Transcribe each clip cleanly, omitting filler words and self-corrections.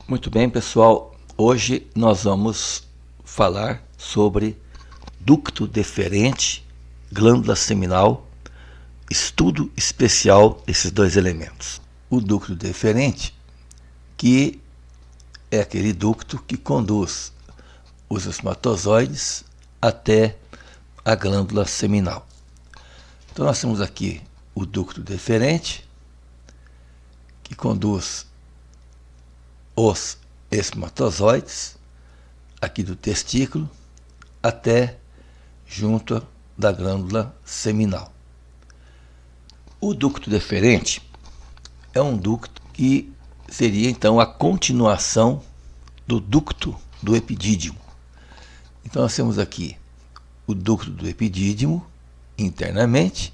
Muito bem, pessoal. Hoje nós vamos falar sobre ducto deferente, glândula seminal, estudo especial desses dois elementos. O ducto deferente, que é aquele ducto que conduz os espermatozoides até a glândula seminal. Então nós temos aqui o ducto deferente, que conduz os espermatozoides aqui do testículo até junto da glândula seminal. O ducto deferente é um ducto que seria então a continuação do ducto do epidídimo. Então nós temos aqui o ducto do epidídimo internamente,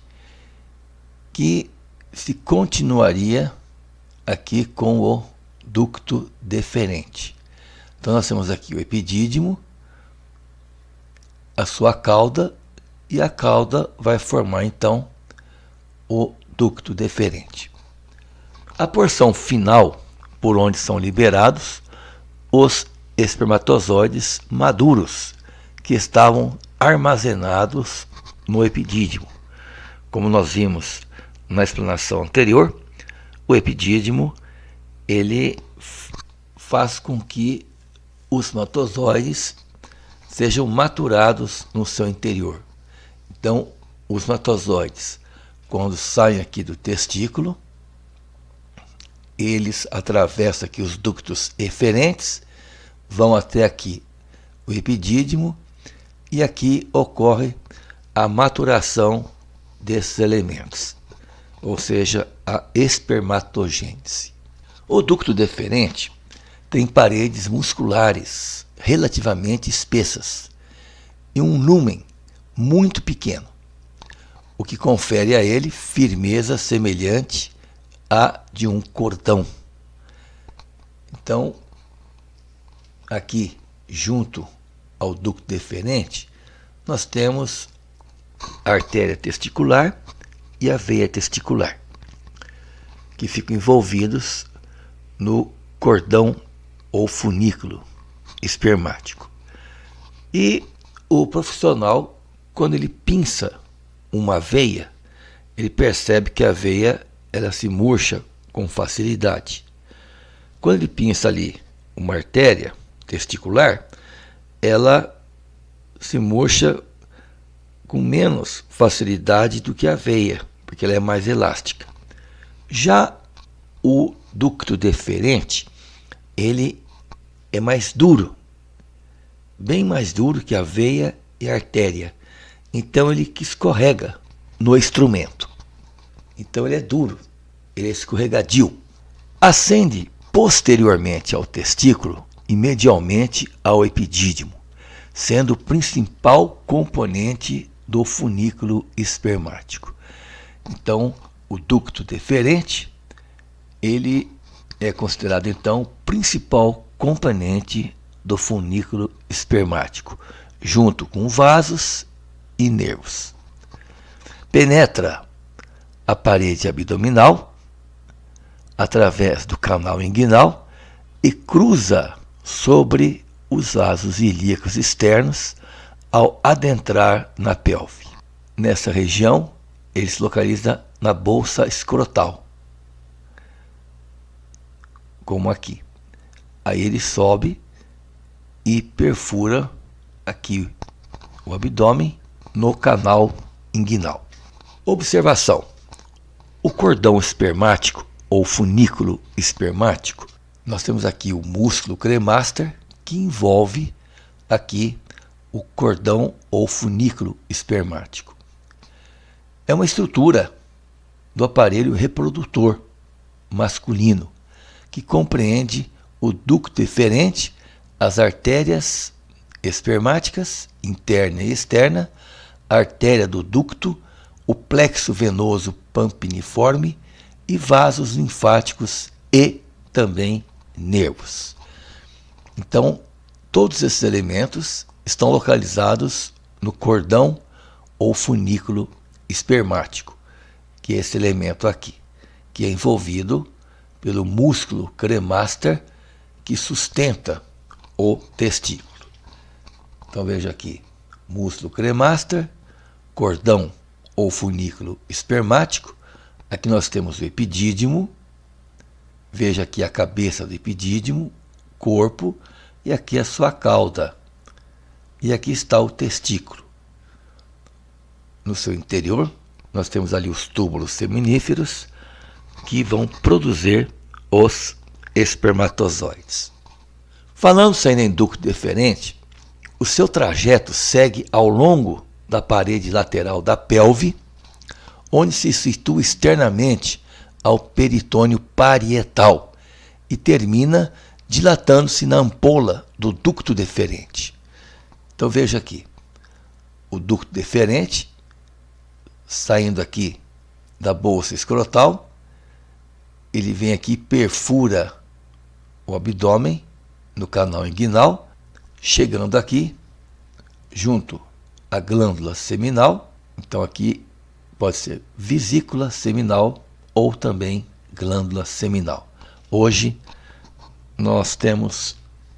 que se continuaria aqui com o ducto deferente. Então nós temos aqui o epidídimo, a sua cauda, e a cauda vai formar então o ducto deferente. A porção final, por onde são liberados os espermatozoides maduros, que estavam armazenados no epidídimo. Como nós vimos na explanação anterior, o epidídimo ele faz com que os espermatozoides sejam maturados no seu interior. Então, os espermatozoides, quando saem aqui do testículo, eles atravessam aqui os ductos eferentes, vão até aqui o epidídimo, e aqui ocorre a maturação desses elementos, ou seja, a espermatogênese. O ducto deferente tem paredes musculares relativamente espessas e um lumen muito pequeno, o que confere a ele firmeza semelhante à de um cordão. Então, aqui junto ao ducto deferente, nós temos a artéria testicular e a veia testicular, que ficam envolvidos no cordão ou funículo espermático. E o profissional, quando ele pinça uma veia, ele percebe que a veia ela se murcha com facilidade. Quando ele pinça ali uma artéria testicular, ela se murcha com menos facilidade do que a veia, porque ela é mais elástica. Já o ducto deferente, ele é mais duro, bem mais duro que a veia e a artéria. Então ele que escorrega no instrumento. Então ele é duro, ele é escorregadio. Ascende posteriormente ao testículo e medialmente ao epidídimo, sendo o principal componente do funículo espermático. Então, o ducto deferente, ele é considerado então o principal componente do funículo espermático, junto com vasos e nervos. Penetra a parede abdominal através do canal inguinal e cruza sobre os vasos ilíacos externos ao adentrar na pelve. Nessa região, ele se localiza na bolsa escrotal, como aqui. Aí ele sobe e perfura aqui o abdômen no canal inguinal. Observação: o cordão espermático ou funículo espermático, nós temos aqui o músculo cremaster, que envolve aqui o cordão ou funículo espermático. É uma estrutura do aparelho reprodutor masculino, que compreende o ducto deferente, as artérias espermáticas, interna e externa, a artéria do ducto, o plexo venoso pampiniforme e vasos linfáticos e também nervos. Então, todos esses elementos estão localizados no cordão ou funículo espermático, que é esse elemento aqui, que é envolvido pelo músculo cremaster, que sustenta o testículo. Então veja aqui, músculo cremaster, cordão ou funículo espermático. Aqui nós temos o epidídimo. Veja aqui a cabeça do epidídimo, corpo, e aqui a sua cauda. E aqui está o testículo. No seu interior, nós temos ali os túbulos seminíferos que vão produzir os espermatozoides. Falando-se ainda em ducto deferente, o seu trajeto segue ao longo da parede lateral da pelve, onde se situa externamente ao peritônio parietal e termina dilatando-se na ampola do ducto deferente. Então veja aqui, o ducto deferente, saindo aqui da bolsa escrotal, ele vem aqui, perfura o abdômen no canal inguinal, chegando aqui junto à glândula seminal. Então aqui pode ser vesícula seminal ou também glândula seminal. Hoje nós temos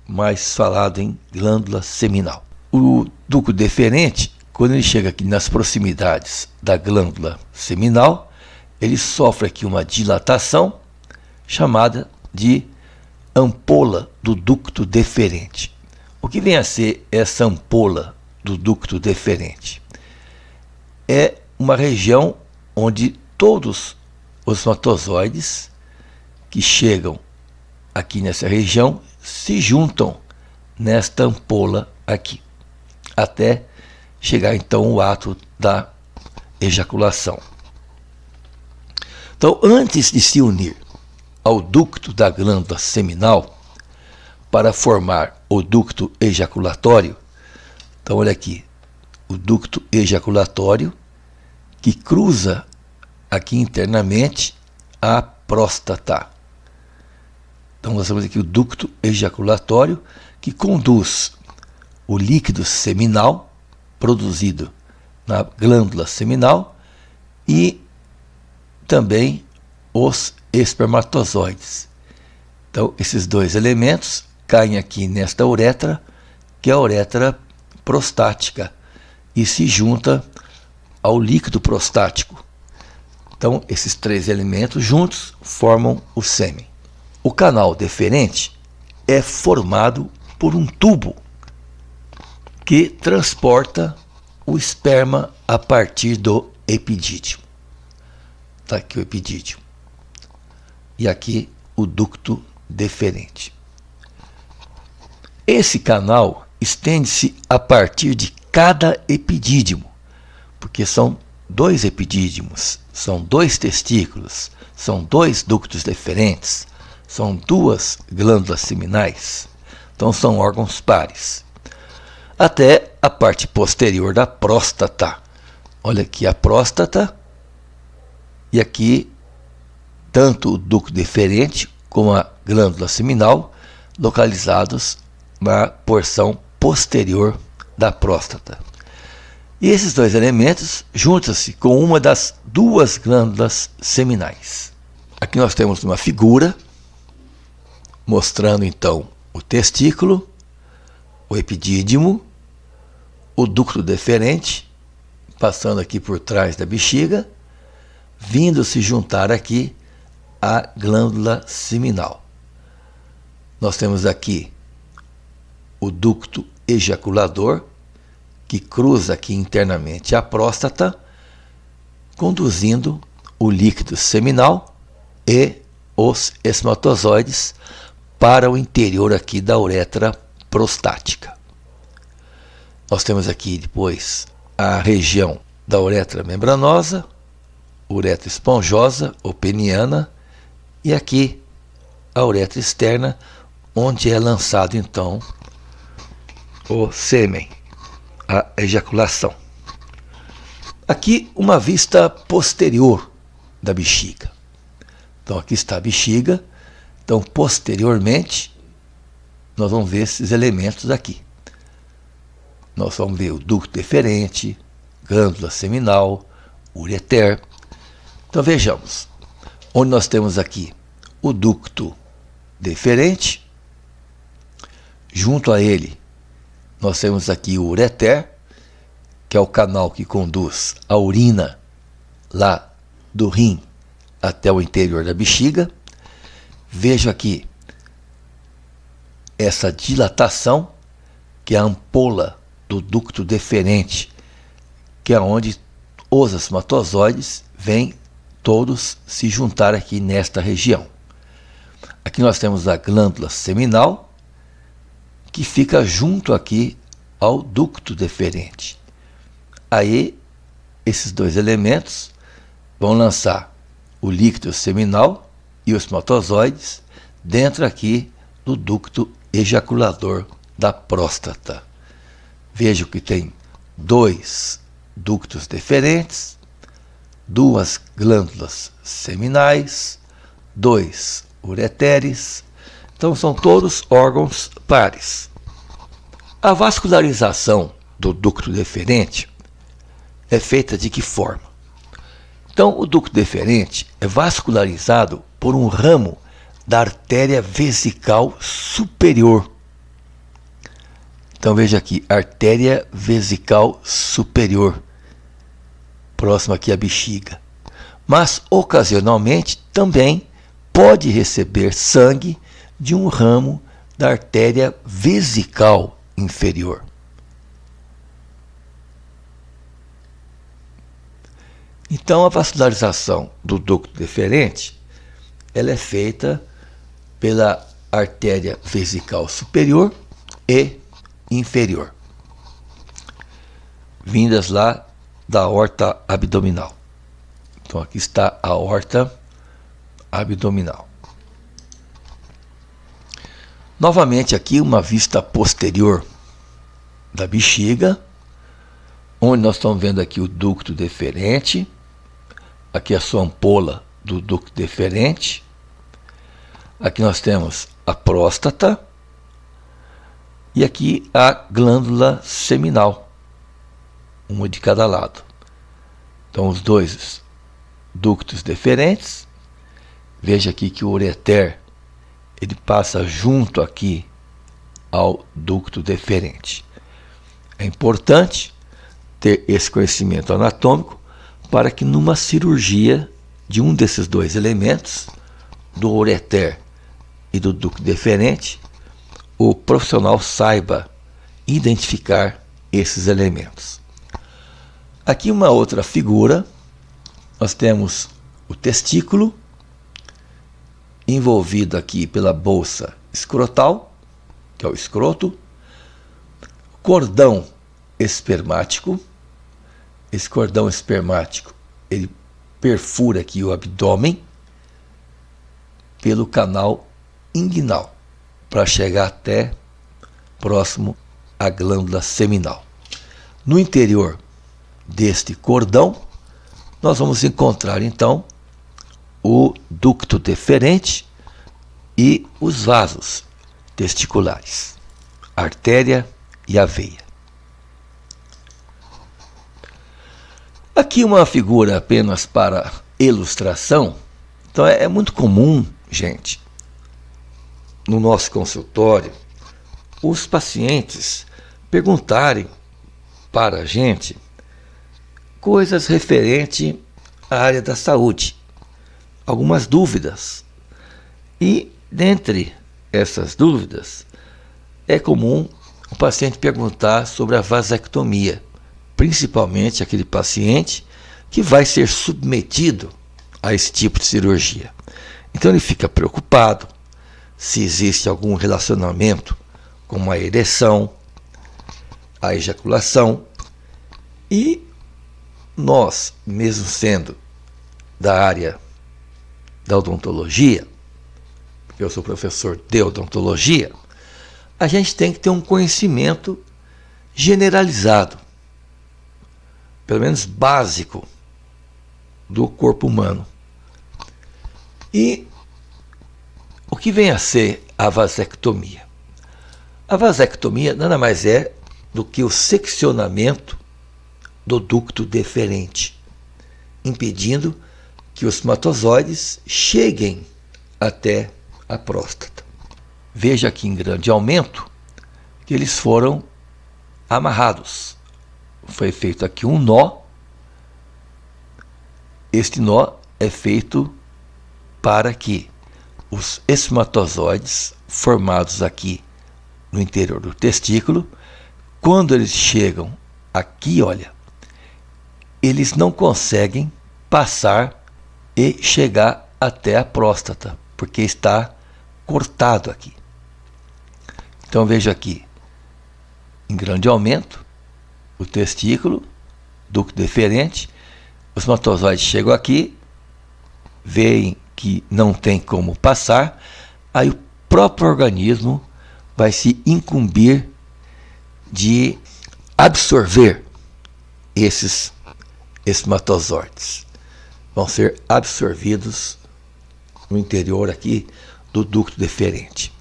mais falado em glândula seminal. O ducto deferente, quando ele chega aqui nas proximidades da glândula seminal, ele sofre aqui uma dilatação chamada de ampola do ducto deferente. O que vem a ser essa ampola do ducto deferente? É uma região onde todos os espermatozoides que chegam aqui nessa região se juntam nesta ampola aqui, até chegar então o ato da ejaculação. Então, antes de se unir ao ducto da glândula seminal para formar o ducto ejaculatório, então olha aqui, o ducto ejaculatório que cruza aqui internamente a próstata. Então nós temos aqui o ducto ejaculatório que conduz o líquido seminal produzido na glândula seminal e também os espermatozoides. Então esses dois elementos caem aqui nesta uretra, que é a uretra prostática, e se junta ao líquido prostático. Então esses três elementos juntos formam o sêmen. O canal deferente é formado por um tubo que transporta o esperma a partir do epidídimo. Está aqui o epidídimo. E aqui o ducto deferente. Esse canal estende-se a partir de cada epidídimo, porque são dois epidídimos, são dois testículos, são dois ductos deferentes, são duas glândulas seminais, então são órgãos pares, até a parte posterior da próstata. Olha aqui a próstata, e aqui tanto o ducto deferente como a glândula seminal localizados na porção posterior da próstata. E esses dois elementos juntam-se com uma das duas glândulas seminais. Aqui nós temos uma figura mostrando então o testículo, o epidídimo, o ducto deferente, passando aqui por trás da bexiga, vindo se juntar aqui à glândula seminal. Nós temos aqui o ducto ejaculador, que cruza aqui internamente a próstata, conduzindo o líquido seminal e os espermatozoides para o interior aqui da uretra prostática. Nós temos aqui depois a região da uretra membranosa, uretra esponjosa ou peniana, e aqui a uretra externa, onde é lançado então o sêmen, a ejaculação. Aqui uma vista posterior da bexiga. Então aqui está a bexiga. Então posteriormente nós vamos ver esses elementos aqui. Nós vamos ver o ducto deferente, glândula seminal, ureter. Então vejamos, onde nós temos aqui o ducto deferente, junto a ele, nós temos aqui o ureter, que é o canal que conduz a urina lá do rim até o interior da bexiga. Vejo aqui essa dilatação, que é a ampola do ducto deferente, que é onde os espermatozoides vêm todos se juntar aqui nesta região. Aqui nós temos a glândula seminal, que fica junto aqui ao ducto deferente. Aí, esses dois elementos vão lançar o líquido seminal e os espermatozoides dentro aqui do ducto ejaculador da próstata. Vejo que tem 2 ductos deferentes, 2 glândulas seminais, 2 ureteres. Então são todos órgãos pares. A vascularização do ducto deferente é feita de que forma? Então o ducto deferente é vascularizado por um ramo da artéria vesical superior. Então veja aqui, artéria vesical superior, próxima aqui à bexiga. Mas ocasionalmente também pode receber sangue de um ramo da artéria vesical inferior. Então a vascularização do ducto deferente, ela é feita pela artéria vesical superior e inferior, vindas lá da aorta abdominal. Então aqui está a aorta abdominal. Novamente aqui uma vista posterior da bexiga, onde nós estamos vendo aqui o ducto deferente, aqui a sua ampola do ducto deferente, aqui nós temos a próstata e aqui a glândula seminal, uma de cada lado. Então os dois ductos deferentes, veja aqui que o ureter ele passa junto aqui ao ducto deferente. É importante ter esse conhecimento anatômico para que numa cirurgia de um desses dois elementos, do ureter e do ducto deferente, o profissional saiba identificar esses elementos. Aqui uma outra figura, nós temos o testículo, envolvido aqui pela bolsa escrotal, que é o escroto, cordão espermático. Esse cordão espermático, ele perfura aqui o abdômen pelo canal inguinal, para chegar até próximo à glândula seminal. No interior deste cordão, nós vamos encontrar então o ducto deferente e os vasos testiculares, a artéria e a veia. Aqui uma figura apenas para ilustração. Então é muito comum, gente, no nosso consultório, os pacientes perguntarem para a gente coisas referentes à área da saúde, algumas dúvidas. E dentre essas dúvidas, é comum o paciente perguntar sobre a vasectomia, principalmente aquele paciente que vai ser submetido a esse tipo de cirurgia. Então ele fica preocupado se existe algum relacionamento com a ereção, a ejaculação, e nós, mesmo sendo da área da odontologia, porque eu sou professor de odontologia, a gente tem que ter um conhecimento generalizado, pelo menos básico, do corpo humano. E o que vem a ser a vasectomia? A vasectomia nada mais é do que o seccionamento do ducto deferente, impedindo que os espermatozoides cheguem até a próstata. Veja aqui em grande aumento que eles foram amarrados. Foi feito aqui um nó. Este nó é feito para que os espermatozoides formados aqui no interior do testículo, quando eles chegam aqui, olha, eles não conseguem passar e chegar até a próstata, porque está cortado aqui. Então veja aqui, em grande aumento, o testículo, ducto deferente, os espermatozoides chegam aqui, veem que não tem como passar, aí o próprio organismo vai se incumbir de absorver esses espermatozoides. Vão ser absorvidos no interior aqui do ducto deferente.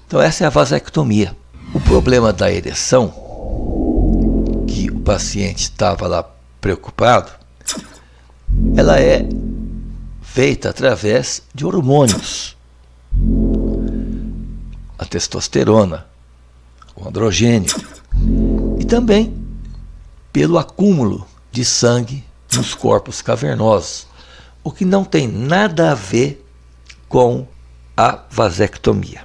Então essa é a vasectomia. O problema da ereção, que o paciente estava lá preocupado, ela é feita através de hormônios. A testosterona, o androgênio, e também pelo acúmulo de sangue nos corpos cavernosos, o que não tem nada a ver com a vasectomia.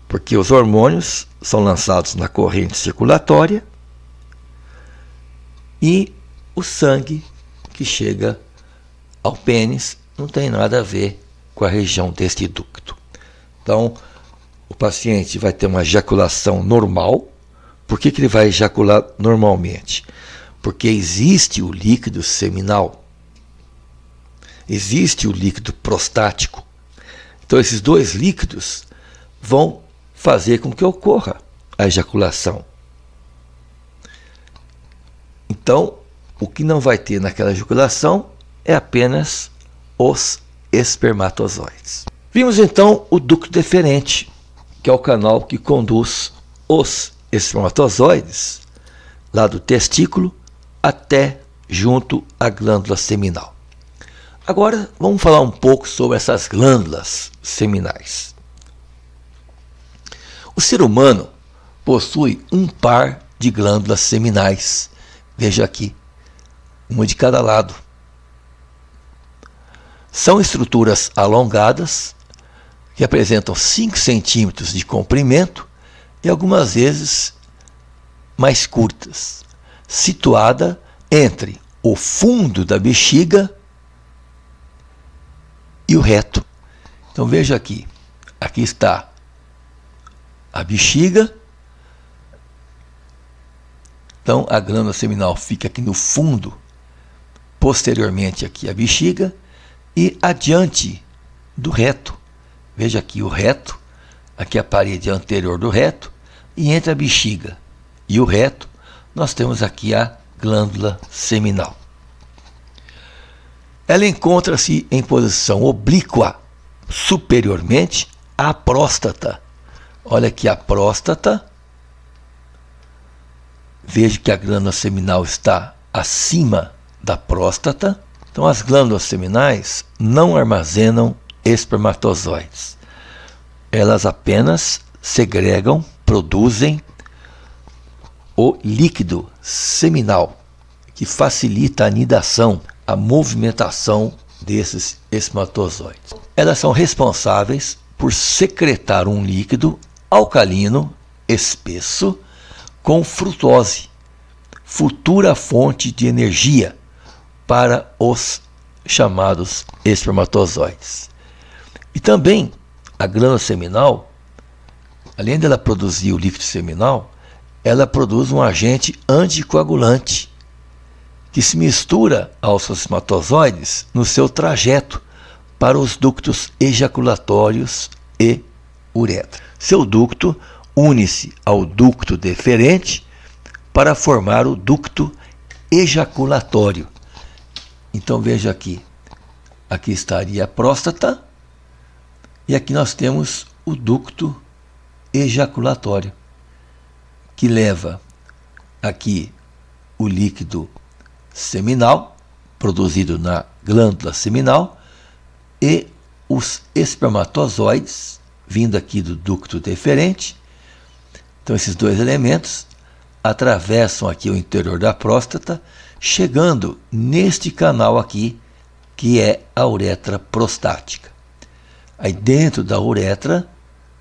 Porque os hormônios são lançados na corrente circulatória e o sangue que chega ao pênis não tem nada a ver com a região deste ducto. Então, o paciente vai ter uma ejaculação normal. Por que ele vai ejacular normalmente? Porque existe o líquido seminal, existe o líquido prostático. Então, esses dois líquidos vão fazer com que ocorra a ejaculação. Então, o que não vai ter naquela ejaculação é apenas os espermatozoides. Vimos então o ducto deferente, que é o canal que conduz os espermatozoides lá do testículo até junto à glândula seminal. Agora vamos falar um pouco sobre essas glândulas seminais. O ser humano possui um par de glândulas seminais. Veja aqui, uma de cada lado. São estruturas alongadas que apresentam 5 centímetros de comprimento e algumas vezes mais curtas, situada entre o fundo da bexiga e o reto. Então veja aqui, aqui está a bexiga. Então a glândula seminal fica aqui no fundo, posteriormente aqui a bexiga e adiante do reto. Veja aqui o reto, aqui a parede anterior do reto, e entre a bexiga e o reto nós temos aqui a glândula seminal. Ela encontra-se em posição oblíqua superiormente à próstata. Olha aqui a próstata. Veja que a glândula seminal está acima da próstata. Então as glândulas seminais não armazenam espermatozoides. Elas apenas segregam, produzem o líquido seminal, que facilita a anidação, a movimentação desses espermatozoides. Elas são responsáveis por secretar um líquido alcalino espesso com frutose, futura fonte de energia para os chamados espermatozoides. E também a glândula seminal, além dela produzir o líquido seminal, ela produz um agente anticoagulante que se mistura aos espermatozoides no seu trajeto para os ductos ejaculatórios e uretra. Seu ducto une-se ao ducto deferente para formar o ducto ejaculatório. Então veja aqui, aqui estaria a próstata e aqui nós temos o ducto ejaculatório, que leva aqui o líquido seminal, produzido na glândula seminal, e os espermatozoides vindo aqui do ducto deferente. Então esses dois elementos atravessam aqui o interior da próstata, chegando neste canal aqui, que é a uretra prostática. Aí dentro da uretra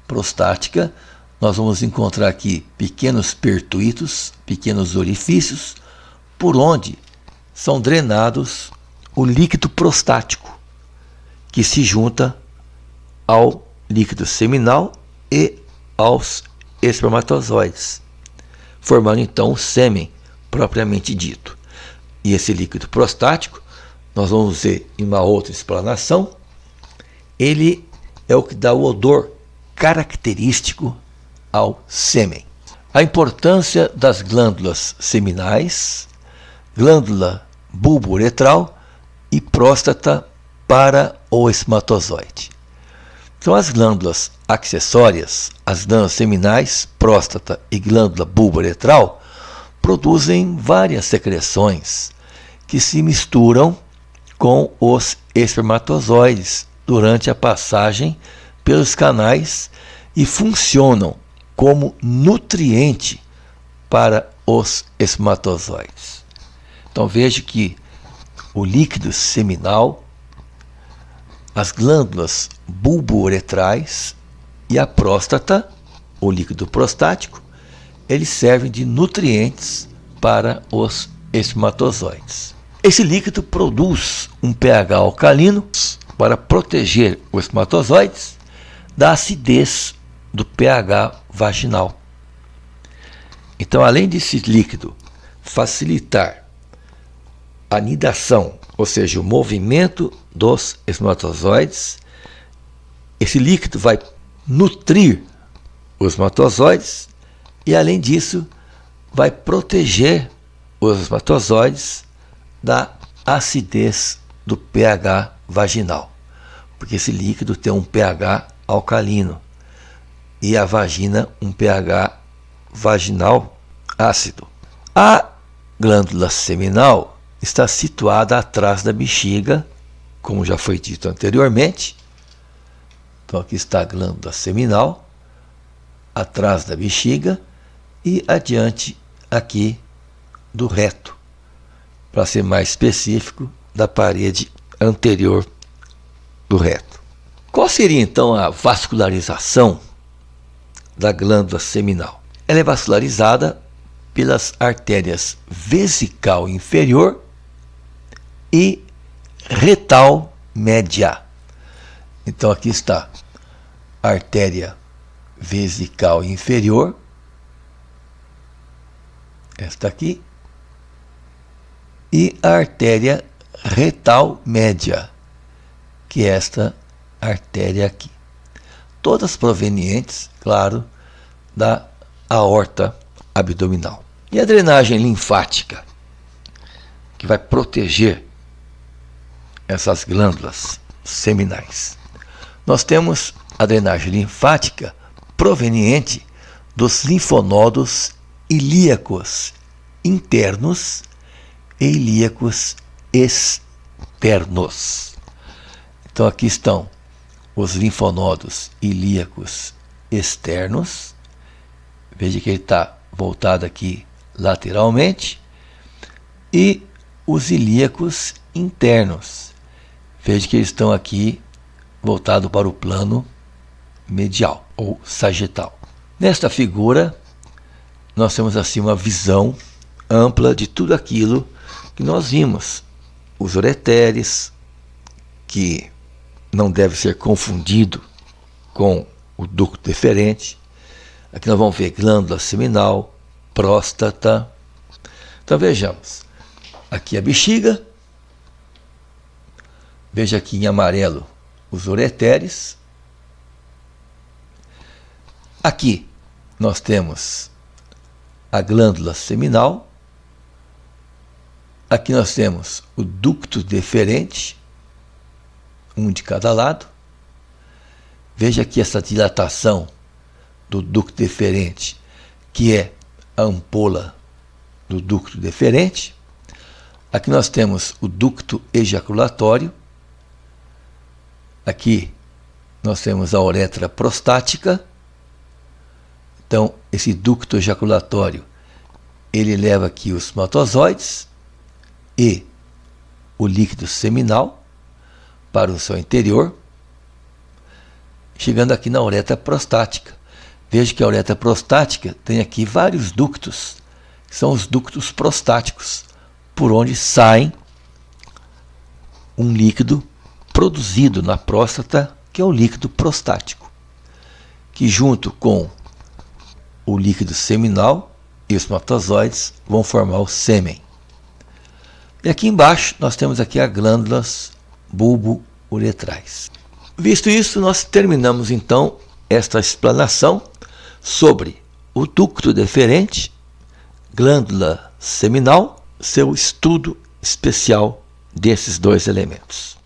prostática, nós vamos encontrar aqui pequenos pertuitos, pequenos orifícios, por onde são drenados o líquido prostático, que se junta ao líquido seminal e aos espermatozoides, formando então o sêmen propriamente dito. E esse líquido prostático, nós vamos ver em uma outra explanação, ele é o que dá o odor característico ao sêmen. A importância das glândulas seminais, glândula bulbo-uretral e próstata para o espermatozoide. Então, as glândulas acessórias, as glândulas seminais, próstata e glândula bulbo-uretral, produzem várias secreções que se misturam com os espermatozoides durante a passagem pelos canais e funcionam como nutriente para os espermatozoides. Então veja que o líquido seminal, as glândulas bulbo-uretrais e a próstata, o líquido prostático, eles servem de nutrientes para os espermatozoides. Esse líquido produz um pH alcalino para proteger os espermatozoides da acidez do pH vaginal. Então, além desse líquido facilitar a nidação, ou seja, o movimento dos espermatozoides, esse líquido vai nutrir os espermatozoides e, além disso, vai proteger os espermatozoides da acidez do pH vaginal, porque esse líquido tem um pH alcalino e a vagina um pH vaginal ácido. A glândula seminal está situada atrás da bexiga, como já foi dito anteriormente. Então aqui está a glândula seminal, atrás da bexiga e adiante aqui do reto, para ser mais específico, da parede anterior do reto. Qual seria então a vascularização da glândula seminal? Ela é vascularizada pelas artérias vesical inferior e retal média. Então aqui está a artéria vesical inferior, esta aqui, e a artéria retal média, que é esta artéria aqui. Todas provenientes, claro, da aorta abdominal. E a drenagem linfática, que vai proteger essas glândulas seminais. Nós temos a drenagem linfática proveniente dos linfonodos ilíacos internos e ilíacos externos. Então aqui estão os linfonodos ilíacos externos. Veja que ele está voltado aqui lateralmente. E os ilíacos internos. Veja que eles estão aqui voltados para o plano medial ou sagital. Nesta figura, nós temos assim uma visão ampla de tudo aquilo que nós vimos. Os ureteres, que não deve ser confundido com o ducto deferente. Aqui nós vamos ver glândula seminal, próstata. Então vejamos. Aqui a bexiga. Veja aqui em amarelo os ureteres. Aqui nós temos a glândula seminal. Aqui nós temos o ducto deferente, um de cada lado. Veja aqui essa dilatação do ducto deferente, que é a ampola do ducto deferente. Aqui nós temos o ducto ejaculatório. Aqui nós temos a uretra prostática. Então, esse ducto ejaculatório, ele leva aqui os espermatozoides e o líquido seminal para o seu interior, chegando aqui na uretra prostática. Veja que a uretra prostática tem aqui vários ductos, que são os ductos prostáticos, por onde saem um líquido produzido na próstata, que é o líquido prostático, que junto com o líquido seminal e os espermatozoides vão formar o sêmen. E aqui embaixo nós temos aqui as glândulas bulbo-uretrais. Visto isso, nós terminamos então esta explanação sobre o ducto deferente, glândula seminal, seu estudo especial desses dois elementos.